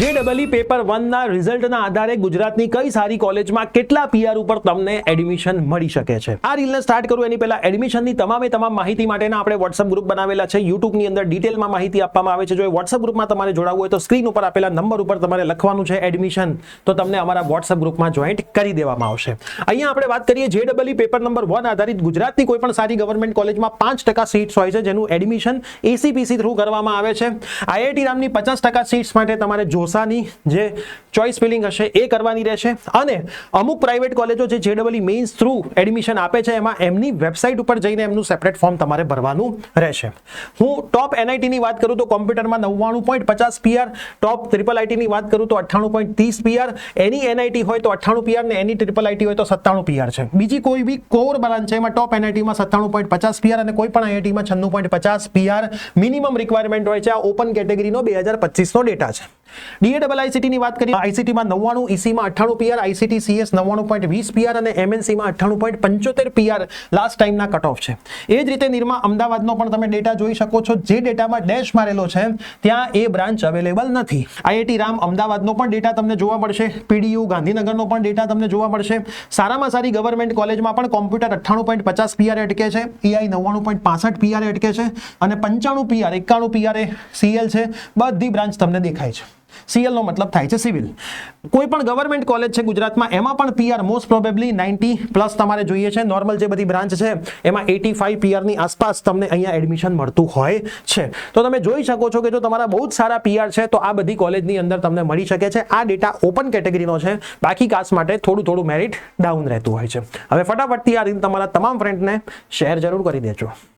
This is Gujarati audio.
JEE પેપર 1 ના રિઝલ્ટના આધારે ગુજરાતની કઈ સારી કોલેજમાં કેટલા PR ઉપર તમને એડમિશન મળી શકે છે. આ રીલને સ્ટાર્ટ કરું એની પહેલા એડમિશનની તમામ માહિતી માટેના આપણે WhatsApp ગ્રુપ બનાવેલા છે. YouTube ની અંદર ડિટેલમાં માહિતી આપવામાં આવે છે. જો એ WhatsApp ગ્રુપમાં તમારે જોડાવવું હોય તો સ્ક્રીન ઉપર આપેલા નંબર ઉપર તમારે લખવાનું છે એડમિશન, તો તમને અમારા WhatsApp ગ્રુપમાં જોઈન્ટ કરી દેવામાં આવશે. અહીંયા આપણે વાત કરીએ JEE પેપર નંબર 1 આધારિત ગુજરાતની કોઈ પણ સારી ગવર્મેન્ટ કોલેજમાં 5% સીટ્સ હોય છે, જેનું એડમિશન ACPC થ્રુ કરવામાં આવે છે. IIT રામની 50% સીટ્સ માટે તમારે જોસાની જે ચોઇસ ફિલિંગ હશે એ કરવાની રહેશે. અને અમુક પ્રાઇવેટ કોલેજો જે JEE મેઇન્સ થ્રુ એડમિશન આપે છે એમાં એમની વેબસાઇટ ઉપર જઈને એમનું સેપરેટ ફોર્મ તમારે ભરવાનું રહેશે. હું ટોપ NIT ની વાત કરું તો કોમ્પ્યુટરમાં 99.50 PR, ટોપ IIT ની વાત કરું તો 98.30 PR, એની NIT હોય તો 98 PR ને એની IIT હોય તો 97 PR છે. બીજી કોઈ બી કોર બ્રાન્ચ છે એમાં ટોપ NIT માં 97.50 PR અને કોઈ પણ IIT માં 96.50 PR મિનિમમ રિક્વાયરમેન્ટ હોય છે. આ ઓપન કેટેગરીનો 2025 નો ડેટા છે. DAIICT ની વાત કરીએ, ICT માં 99, EC માં 98 PR, ICT CS 99.20 PR અને MNC માં 98.75 PR લાસ્ટ ટાઈમના કટ ઓફ છે. એ જ રીતે નિરમા અમદાવાદનો પણ તમે ડેટા જોઈ શકો છો. જે ડેટામાં ડેશ મારેલો છે ત્યાં એ બ્રાન્ચ અવેલેબલ નથી. IIT રામ અમદાવાદનો પણ ડેટા તમને જોવા મળશે. PDU ગાંધીનગરનો પણ ડેટા તમને જોવા મળશે. સારામાં સારી ગવર્મેન્ટ કોલેજમાં પણ કોમ્પ્યુટર 98.50 PR અટકે છે, EI 99.65 PR અટકે છે અને 95 PR 91 PR એ CL છે. બધી બ્રાન્ચ તમને દેખાય છે. CL નો મતલબ થાય છે સિવિલ. કોઈ પણ ગવર્મેન્ટ કોલેજ છે ગુજરાતમાં એમાં પણ PR મોસ્ટ પ્રોબેબલી 90+ તમારે જોઈએ છે. નોર્મલ જે બધી બ્રાન્ચ છે એમાં 85 PR ની આસપાસ તમને અહીંયા એડમિશન મળતું હોય છે. તો તમે જોઈ શકો છો કે જો તમારા બહુ જ સારા PR છે તો આ બધી કોલેજની અંદર તમને મળી શકે છે. આ ડેટા ઓપન કેટેગરીનો છે, બાકી કાસ્ટ માટે થોડું મેરિટ ડાઉન રહેતું હોય છે. હવે ફટાફટથી આ રીત તમારા તમામ ફ્રેન્ડને શેર જરૂર કરી દેજો.